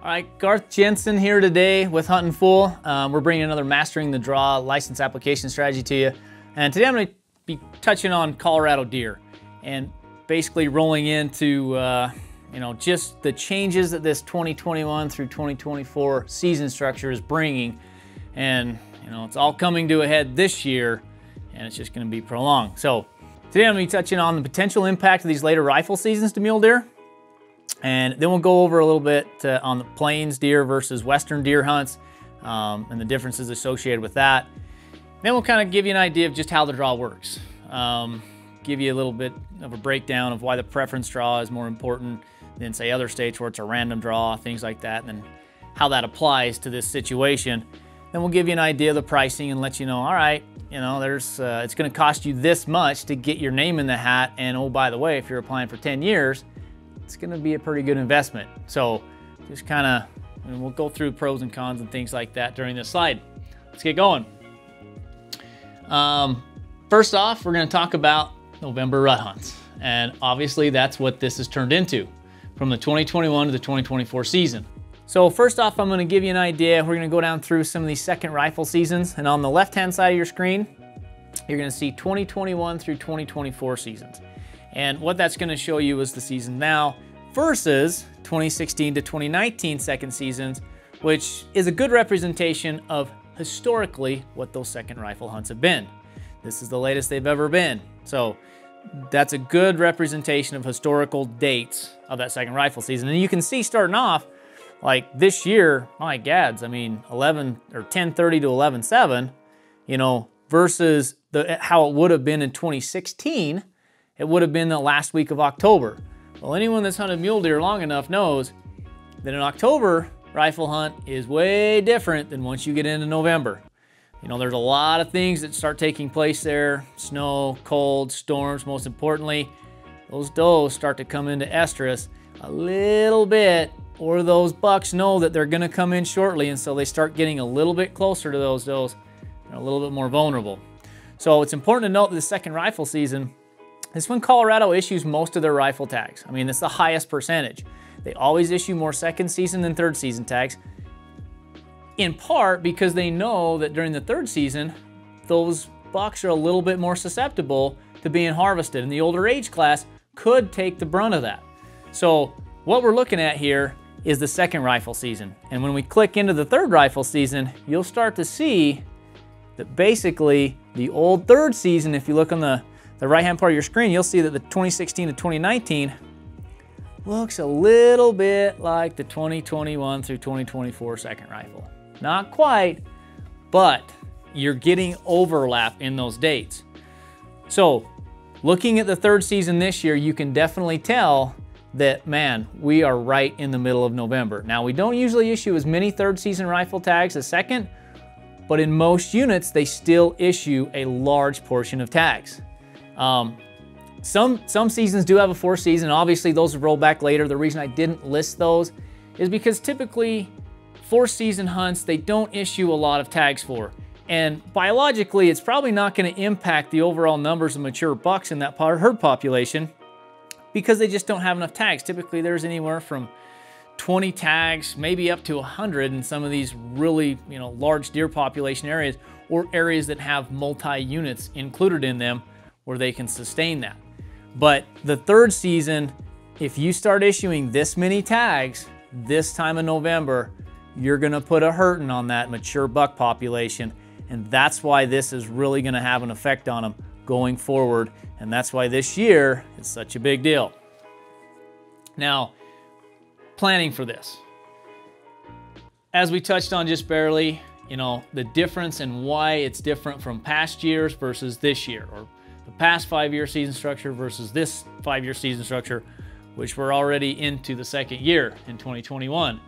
All right, Garth Jenson here today with Huntin Full. We're bringing another Mastering the Draw license application strategy to you. And today I'm going to be touching on Colorado deer and basically rolling into just the changes that this 2021 through 2024 season structure is bringing. And it's all coming to a head this year, and it's just going to be prolonged. So today I'm going to be touching on the potential impact of these later rifle seasons to mule deer. And then we'll go over a little bit on the plains deer versus western deer hunts and the differences associated with that. Then we'll kind of give you an idea of just how the draw works. Give you a little bit of a breakdown of why the preference draw is more important than, say, other states where it's a random draw, things like that, and then how that applies to this situation. Then we'll give you an idea of the pricing and let you know, all right, it's going to cost you this much to get your name in the hat. And oh, by the way, if you're applying for 10 years, it's going to be a pretty good investment. So just kind of, we'll go through pros and cons and things like that during this slide. Let's get going. First off, we're going to talk about November rut hunts. And obviously that's what this has turned into from the 2021 to the 2024 season. So first off, I'm going to give you an idea. We're going to go down through some of these second rifle seasons. And on the left-hand side of your screen, you're going to see 2021 through 2024 seasons. And what that's going to show you is the season now versus 2016 to 2019 second seasons, which is a good representation of historically what those second rifle hunts have been. This is the latest they've ever been. So that's a good representation of historical dates of that second rifle season. And you can see starting off, like this year, my gads, 11 or 10:30 to 11:07, versus how it would have been in 2016. It would have been the last week of October. Well, anyone that's hunted mule deer long enough knows that an October rifle hunt is way different than once you get into November. There's a lot of things that start taking place there. Snow, cold, storms, most importantly. Those does start to come into estrus a little bit, or those bucks know that they're gonna come in shortly, and so they start getting a little bit closer to those does, a little bit more vulnerable. So it's important to note that the second rifle season is when Colorado issues most of their rifle tags. It's the highest percentage. They always issue more second season than third season tags, in part because they know that during the third season, those bucks are a little bit more susceptible to being harvested, and the older age class could take the brunt of that. So what we're looking at here is the second rifle season. And when we click into the third rifle season, you'll start to see that basically the old third season, if you look on the right-hand part of your screen, you'll see that the 2016 to 2019 looks a little bit like the 2021 through 2024 second rifle. Not quite, but you're getting overlap in those dates. So looking at the third season this year, you can definitely tell that, man, we are right in the middle of November. Now, we don't usually issue as many third season rifle tags as second, but in most units, they still issue a large portion of tags. Some seasons do have a fourth season. Obviously, those roll back later. The reason I didn't list those is because typically fourth season hunts, they don't issue a lot of tags for. And biologically, it's probably not going to impact the overall numbers of mature bucks in that herd population because they just don't have enough tags. Typically, there's anywhere from 20 tags, maybe up to 100 in some of these really, large deer population areas, or areas that have multi-units included in them where they can sustain that. But the third season, if you start issuing this many tags this time of November, you're gonna put a hurting on that mature buck population. And that's why this is really gonna have an effect on them going forward. And that's why this year is such a big deal. Now, planning for this. As we touched on just barely, the difference and why it's different from past years versus this year, or the past 5-year season structure versus this 5-year season structure, which we're already into the second year in 2021.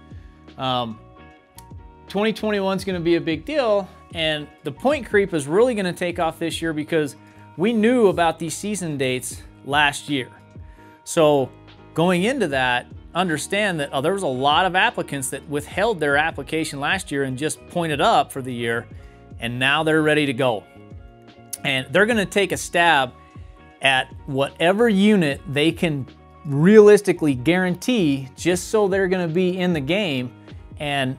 2021 is going to be a big deal, and the point creep is really going to take off this year because we knew about these season dates last year. So going into that, understand that there was a lot of applicants that withheld their application last year and just pointed up for the year, and now they're ready to go. And they're going to take a stab at whatever unit they can realistically guarantee just so they're going to be in the game and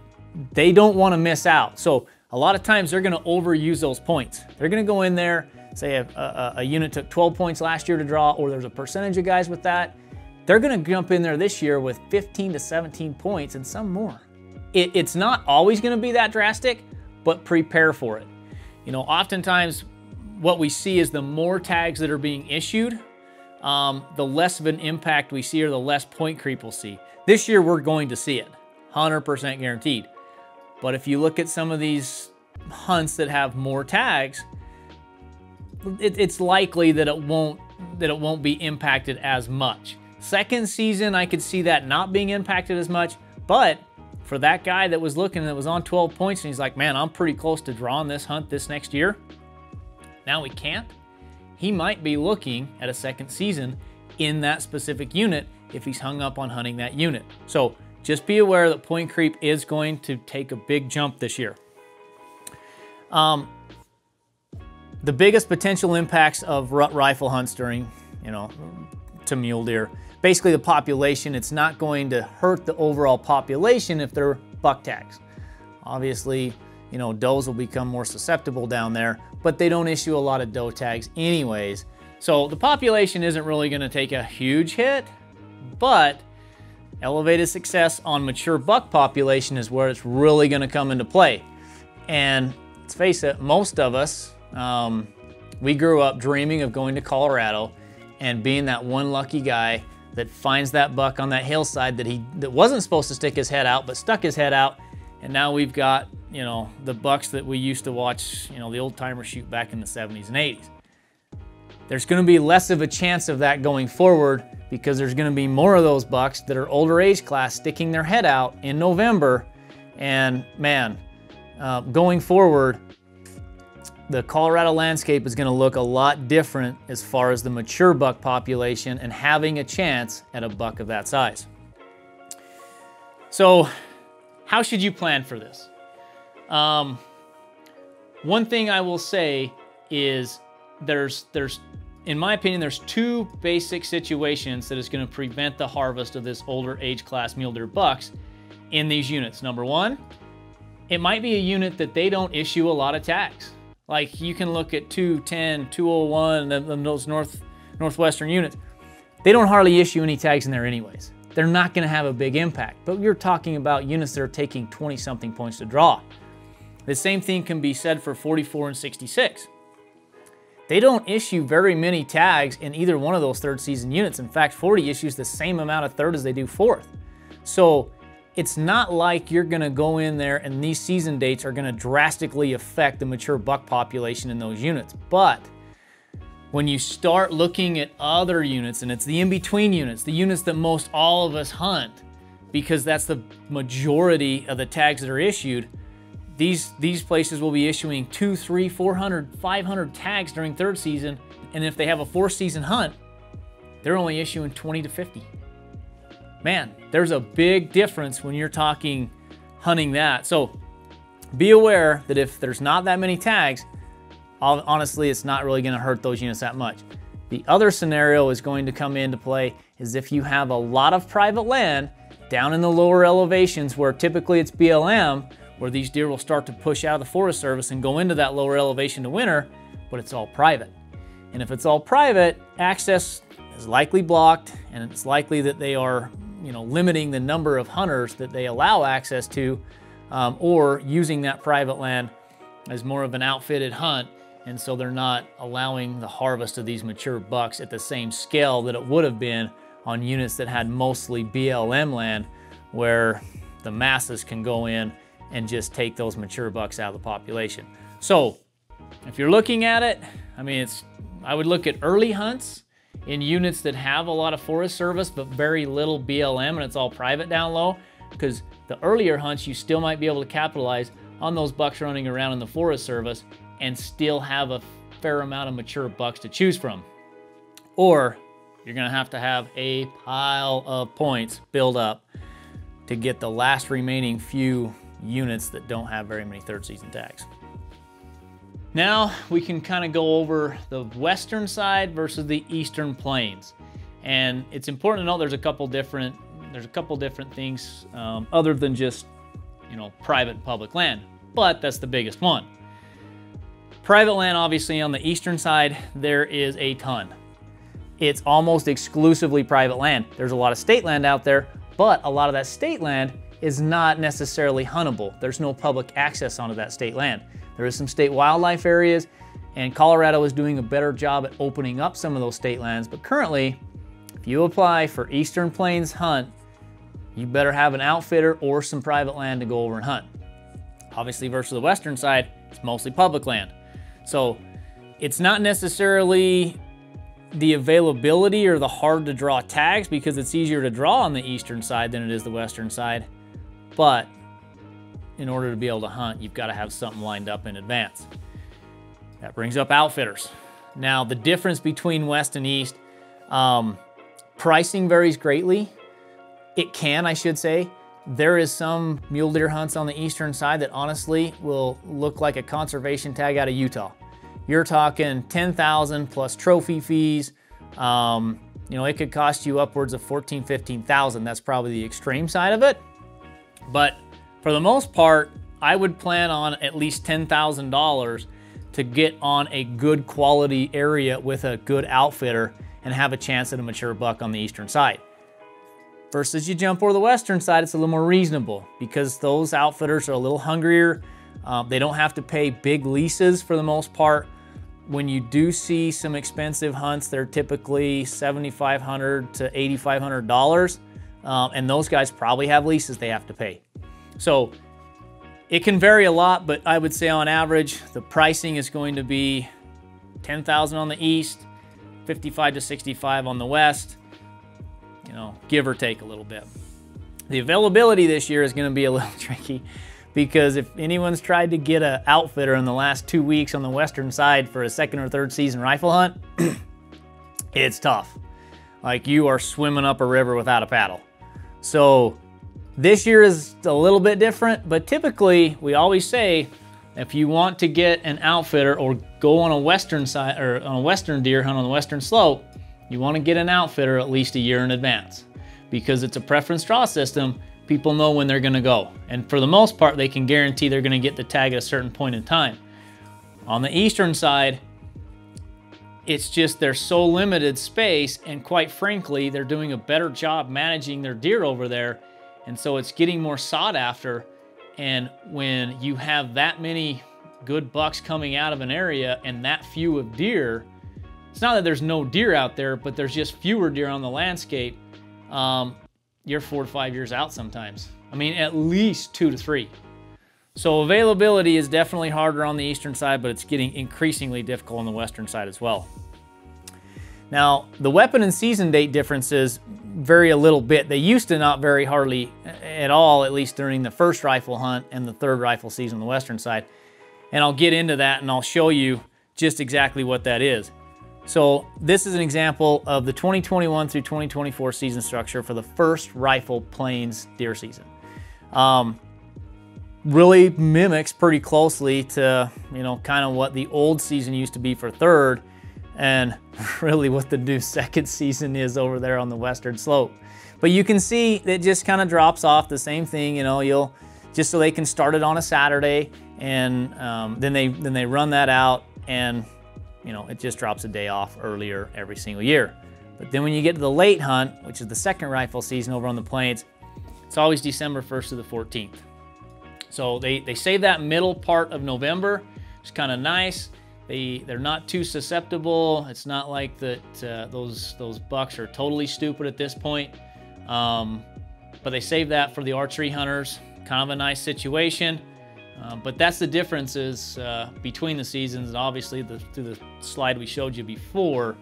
they don't want to miss out. So a lot of times they're going to overuse those points. They're going to go in there, say a unit took 12 points last year to draw, or there's a percentage of guys with that. They're going to jump in there this year with 15 to 17 points and some more. It's not always going to be that drastic, but prepare for it. You know, oftentimes what we see is the more tags that are being issued, the less of an impact we see, or the less point creep we'll see. This year we're going to see it, 100% guaranteed. But if you look at some of these hunts that have more tags, it's likely that it won't be impacted as much. Second season, I could see that not being impacted as much, but for that guy that was looking that was on 12 points and he's like, man, I'm pretty close to drawing this hunt this next year. Now he can't. He might be looking at a second season in that specific unit if he's hung up on hunting that unit. So just be aware that point creep is going to take a big jump this year. The biggest potential impacts of rut rifle hunts during, to mule deer, basically the population. It's not going to hurt the overall population if they're buck tags. Obviously, does will become more susceptible down there, but they don't issue a lot of doe tags anyways. So the population isn't really going to take a huge hit, but elevated success on mature buck population is where it's really going to come into play. And let's face it, most of us, we grew up dreaming of going to Colorado and being that one lucky guy that finds that buck on that hillside that wasn't supposed to stick his head out, but stuck his head out. And now we've got, the bucks that we used to watch, the old timers shoot back in the 70s and 80s. There's going to be less of a chance of that going forward because there's going to be more of those bucks that are older age class sticking their head out in November. And man, going forward, the Colorado landscape is going to look a lot different as far as the mature buck population and having a chance at a buck of that size. So how should you plan for this? One thing I will say is in my opinion, there's two basic situations that is going to prevent the harvest of this older age class mule deer bucks in these units. Number one, it might be a unit that they don't issue a lot of tags. Like you can look at 210, 201, and those northwestern units. They don't hardly issue any tags in there anyways. They're not going to have a big impact. But you're talking about units that are taking 20-something points to draw. The same thing can be said for 44 and 66. They don't issue very many tags in either one of those third season units. In fact, 40 issues the same amount of third as they do fourth. So it's not like you're going to go in there and these season dates are going to drastically affect the mature buck population in those units. But when you start looking at other units, and it's the in-between units, the units that most all of us hunt, because that's the majority of the tags that are issued, these places will be issuing 200, 300, 400, 500 tags during third season. And if they have a fourth season hunt, they're only issuing 20 to 50. Man, there's a big difference when you're talking hunting that. So be aware that if there's not that many tags, honestly, it's not really going to hurt those units that much. The other scenario is going to come into play is if you have a lot of private land down in the lower elevations where typically it's BLM, where these deer will start to push out of the Forest Service and go into that lower elevation to winter, but it's all private. And if it's all private, access is likely blocked, and it's likely that they are limiting the number of hunters that they allow access to, or using that private land as more of an outfitted hunt. And so they're not allowing the harvest of these mature bucks at the same scale that it would have been on units that had mostly BLM land, where the masses can go in and just take those mature bucks out of the population. So if you're looking at it, I would look at early hunts in units that have a lot of Forest Service but very little BLM, and it's all private down low, because the earlier hunts you still might be able to capitalize on those bucks running around in the Forest Service and still have a fair amount of mature bucks to choose from. Or you're gonna have to have a pile of points build up to get the last remaining few units that don't have very many third season tags. Now we can kind of go over the western side versus the eastern plains. And it's important to know there's a couple different things other than just you know, private and public land, but that's the biggest one. Private land, obviously on the eastern side, there is a ton. It's almost exclusively private land. There's a lot of state land out there, but a lot of that state land is not necessarily huntable. There's no public access onto that state land. There is some state wildlife areas, and Colorado is doing a better job at opening up some of those state lands, but currently, if you apply for Eastern Plains hunt, you better have an outfitter or some private land to go over and hunt. Obviously, versus the western side, it's mostly public land. So it's not necessarily the availability or the hard to draw tags, because it's easier to draw on the eastern side than it is the western side. But in order to be able to hunt, you've got to have something lined up in advance. That brings up outfitters. Now, the difference between west and east, pricing varies greatly. It can, I should say. There is some mule deer hunts on the eastern side that honestly will look like a conservation tag out of Utah. You're talking $10,000 plus trophy fees. You know, it could cost you upwards of $14,000, $15,000. That's probably the extreme side of it. But for the most part, I would plan on at least $10,000 to get on a good quality area with a good outfitter and have a chance at a mature buck on the eastern side. Versus you jump over the western side, it's a little more reasonable because those outfitters are a little hungrier. They don't have to pay big leases for the most part. When you do see some expensive hunts, they're typically $7,500 to $8,500. And those guys probably have leases they have to pay. So it can vary a lot, but I would say on average, the pricing is going to be $10,000 on the east, $55,000 to $65,000 on the west, you know, give or take a little bit. The availability this year is going to be a little tricky, because if anyone's tried to get an outfitter in the last 2 weeks on the western side for a second or third season rifle hunt, it's tough. Like you are swimming up a river without a paddle. So this year is a little bit different, but typically we always say if you want to get an outfitter or go on a western side or on a western deer hunt on the western slope, you want to get an outfitter at least a year in advance, because it's a preference draw system. People know when they're going to go, and for the most part they can guarantee they're going to get the tag at a certain point in time. On the eastern side, it's just there's so limited space, and quite frankly they're doing a better job managing their deer over there, and so it's getting more sought after. And when you have that many good bucks coming out of an area and that few of deer, it's not that there's no deer out there, but there's just fewer deer on the landscape. You're 4 to 5 years out sometimes. I mean, at least 2 to 3. So availability is definitely harder on the eastern side, but it's getting increasingly difficult on the western side as well. Now, the weapon and season date differences vary a little bit. They used to not vary hardly at all, at least during the first rifle hunt and the third rifle season on the western side. And I'll get into that and I'll show you just exactly what that is. So this is an example of the 2021 through 2024 season structure for the first rifle plains deer season. Really mimics pretty closely to, you know, kind of what the old season used to be for third, and really what the new second season is over there on the western slope. But you can see it just kind of drops off the same thing, you know, you'll just so they can start it on a Saturday, and then they run that out, and you know, it just drops a day off earlier every single year. But then when you get to the late hunt, which is the second rifle season over on the plains, it's always December 1st to the 14th. So they save that middle part of November. It's kind of nice. They're not too susceptible. It's not like that those bucks are totally stupid at this point. But they save that for the archery hunters. Kind of a nice situation. But that's the differences between the seasons, and obviously through the slide we showed you before,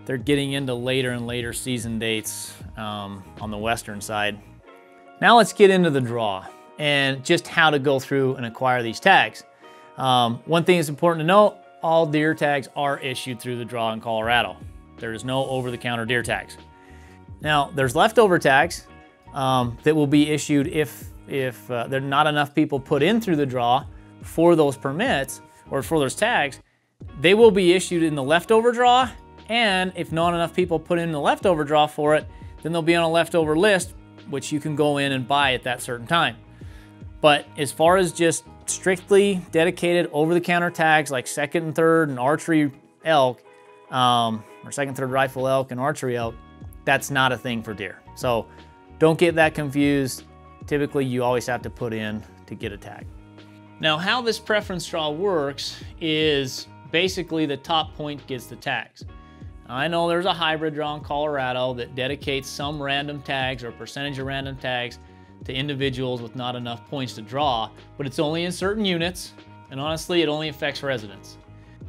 they're getting into later and later season dates on the western side. Now let's get into the draw and just how to go through and acquire these tags. One thing that's important to note, all deer tags are issued through the draw in Colorado. There is no over-the-counter deer tags. Now there's leftover tags that will be issued if there are not enough people put in through the draw for those permits or for those tags. They will be issued in the leftover draw, and if not enough people put in the leftover draw for it, then they'll be on a leftover list, which you can go in and buy at that certain time. But as far as just strictly dedicated over-the-counter tags like second and third and archery elk, or second, third rifle elk and archery elk, that's not a thing for deer. So don't get that confused. Typically, you always have to put in to get a tag. Now, how this preference draw works is basically the top point gets the tags. Now, I know there's a hybrid draw in Colorado that dedicates some random tags or a percentage of random tags to individuals with not enough points to draw, but it's only in certain units, and honestly, it only affects residents.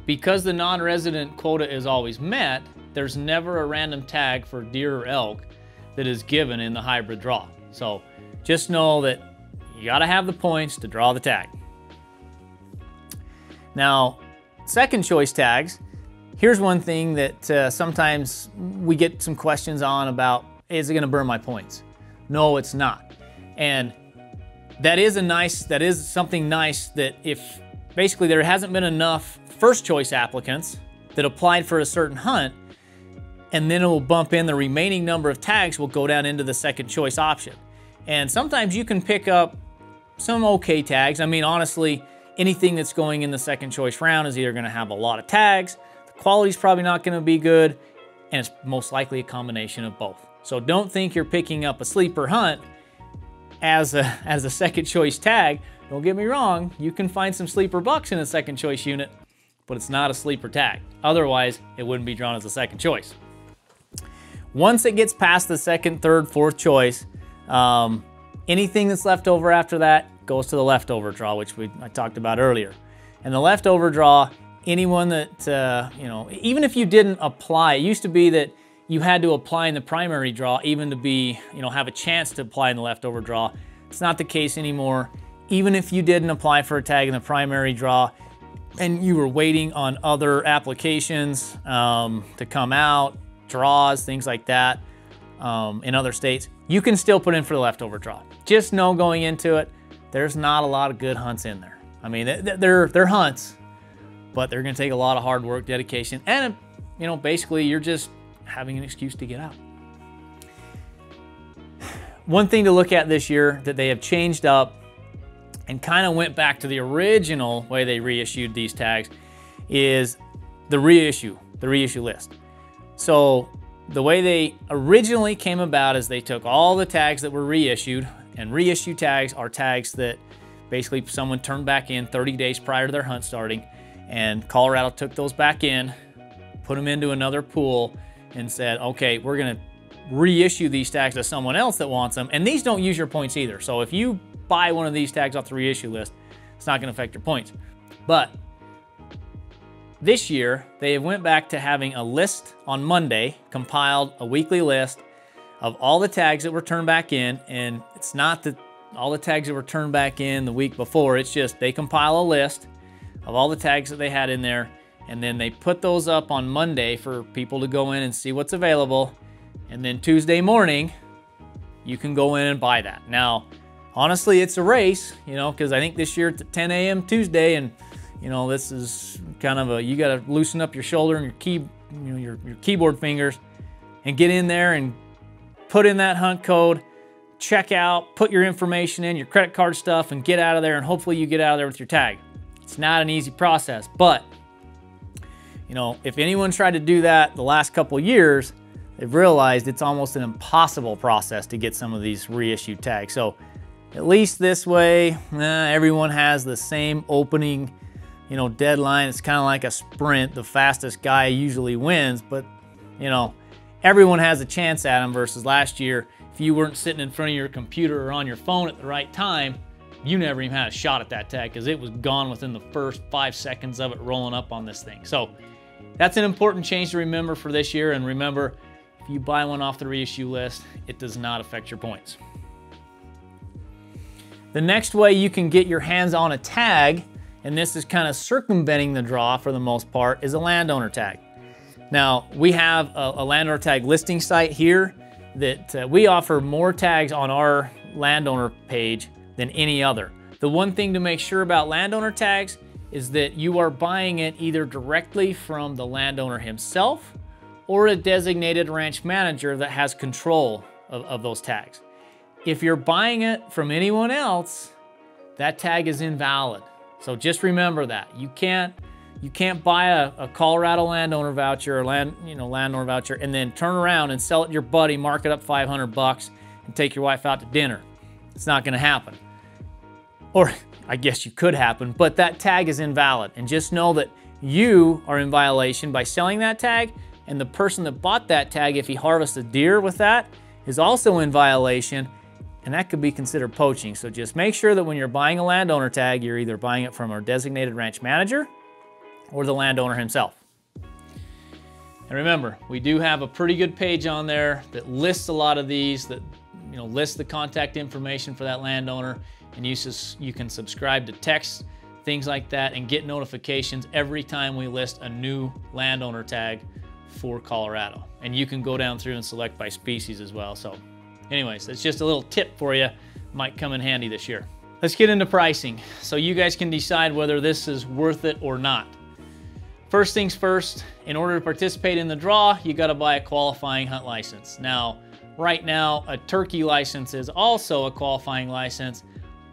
Because the non-resident quota is always met, there's never a random tag for deer or elk that is given in the hybrid draw. So just know that you gotta have the points to draw the tag. Now, second choice tags, here's one thing that sometimes we get some questions on about, is it gonna burn my points? No, it's not. And that is something nice that if basically there hasn't been enough first choice applicants that applied for a certain hunt, and then it will bump in the remaining number of tags will go down into the second choice option. And sometimes you can pick up some okay tags. I mean, honestly, anything that's going in the second choice round is either gonna have a lot of tags, the quality's probably not gonna be good, and it's most likely a combination of both. So don't think you're picking up a sleeper hunt as a second choice tag. Don't get me wrong, you can find some sleeper bucks in a second choice unit, but it's not a sleeper tag. Otherwise, it wouldn't be drawn as a second choice. Once it gets past the second, third, fourth choice, anything that's left over after that goes to the leftover draw, which I talked about earlier. And the leftover draw, anyone that, you know, even if you didn't apply, it used to be that you had to apply in the primary draw even to be, you know, have a chance to apply in the leftover draw. It's not the case anymore. Even if you didn't apply for a tag in the primary draw and you were waiting on other applications to come out, draws, things like that, in other states, you can still put in for the leftover draw. Just know going into it, there's not a lot of good hunts in there. I mean, they're hunts, but they're gonna take a lot of hard work, dedication, and, you know, basically you're just having an excuse to get out. One thing to look at this year that they have changed up and kind of went back to the original way they reissued these tags is the reissue list. So the way they originally came about is they took all the tags that were reissued, and reissue tags are tags that basically someone turned back in 30 days prior to their hunt starting, and Colorado took those back in, put them into another pool, and said, okay, we're gonna reissue these tags to someone else that wants them, and these don't use your points either. So if you buy one of these tags off the reissue list, it's not gonna affect your points. But this year, they went back to having a list on Monday, compiled a weekly list of all the tags that were turned back in, and it's not that all the tags that were turned back in the week before, it's just they compile a list of all the tags that they had in there, and then they put those up on Monday for people to go in and see what's available. And then Tuesday morning, you can go in and buy that. Now, honestly, it's a race, you know, because I think this year it's at 10 a.m. Tuesday, and you know, this is kind of you got to loosen up your shoulder and your keyboard fingers and get in there and put in that hunt code, check out, put your information in, your credit card stuff, and get out of there, and hopefully you get out of there with your tag. It's not an easy process, but you know, if anyone tried to do that the last couple years, they've realized it's almost an impossible process to get some of these reissued tags. So at least this way, everyone has the same opening, you know, deadline. It's kind of like a sprint. The fastest guy usually wins, but you know, everyone has a chance at them versus last year. If you weren't sitting in front of your computer or on your phone at the right time, you never even had a shot at that tag because it was gone within the first 5 seconds of it rolling up on this thing. So that's an important change to remember for this year. And remember, if you buy one off the reissue list, it does not affect your points. The next way you can get your hands on a tag, and this is kind of circumventing the draw for the most part, is a landowner tag. Now, we have a landowner tag listing site here that we offer more tags on our landowner page than any other. The one thing to make sure about landowner tags is that you are buying it either directly from the landowner himself or a designated ranch manager that has control of those tags. If you're buying it from anyone else, that tag is invalid. So just remember that. You can't buy a Colorado landowner voucher or landowner voucher and then turn around and sell it to your buddy, mark it up $500 and take your wife out to dinner. It's not gonna happen. Or I guess you could happen, but that tag is invalid. And just know that you are in violation by selling that tag, and the person that bought that tag, if he harvested deer with that, is also in violation, and that could be considered poaching. So just make sure that when you're buying a landowner tag, you're either buying it from our designated ranch manager or the landowner himself. And remember, we do have a pretty good page on there that lists a lot of these, that lists the contact information for that landowner, and you can subscribe to texts, things like that, and get notifications every time we list a new landowner tag for Colorado. And you can go down through and select by species as well. So anyways, that's just a little tip for you. Might come in handy this year. Let's get into pricing so you guys can decide whether this is worth it or not. First things first, in order to participate in the draw, you got to buy a qualifying hunt license. Now, right now, a turkey license is also a qualifying license,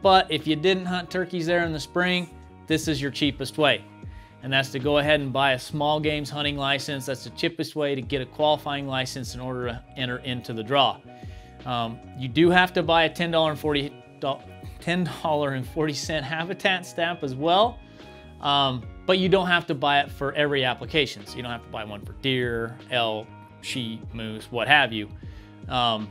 but if you didn't hunt turkeys there in the spring, this is your cheapest way. And that's to go ahead and buy a small games hunting license. That's the cheapest way to get a qualifying license in order to enter into the draw. You do have to buy a $10.40 habitat stamp as well, but you don't have to buy it for every application. So you don't have to buy one for deer, elk, sheep, moose, what have you. You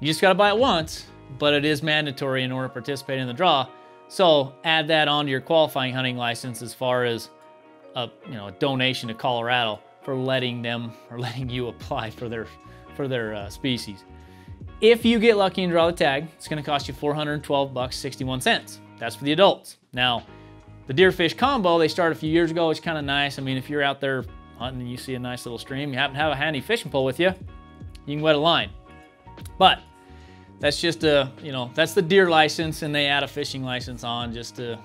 just got to buy it once, but it is mandatory in order to participate in the draw. So add that onto your qualifying hunting license as far as a donation to Colorado for letting you apply for their species. If you get lucky and draw the tag, it's going to cost you $412.61. That's for the adults. Now, the deer fish combo, they started a few years ago. It's kind of nice. I mean, if you're out there hunting and you see a nice little stream, you happen to have a handy fishing pole with you, you can wet a line. But that's just that's the deer license, and they add a fishing license on just to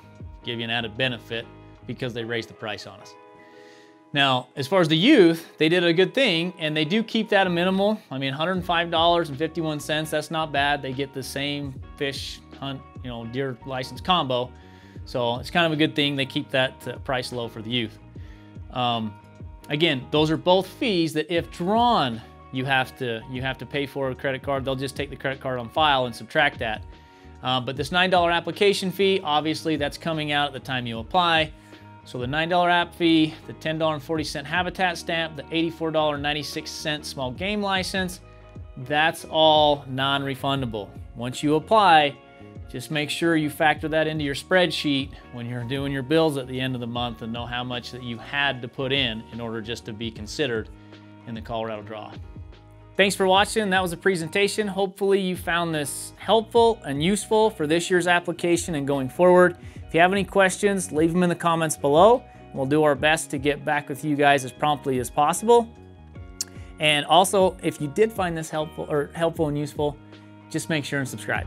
give you an added benefit because they raised the price on us. Now, as far as the youth, they did a good thing, and they do keep that a minimal. I mean, $105.51, that's not bad. They get the same fish hunt, deer license combo. So it's kind of a good thing. They keep that price low for the youth. Again, those are both fees that if drawn, you have to pay for a credit card. They'll just take the credit card on file and subtract that. But this $9 application fee, obviously that's coming out at the time you apply. So the $9 app fee, the $10.40 habitat stamp, the $84.96 small game license, that's all non-refundable. Once you apply, just make sure you factor that into your spreadsheet when you're doing your bills at the end of the month and know how much that you had to put in order just to be considered in the Colorado draw. Thanks for watching. That was a presentation. Hopefully you found this helpful and useful for this year's application and going forward. If you have any questions, leave them in the comments below. We'll do our best to get back with you guys as promptly as possible. And also, if you did find this helpful and useful, just make sure and subscribe.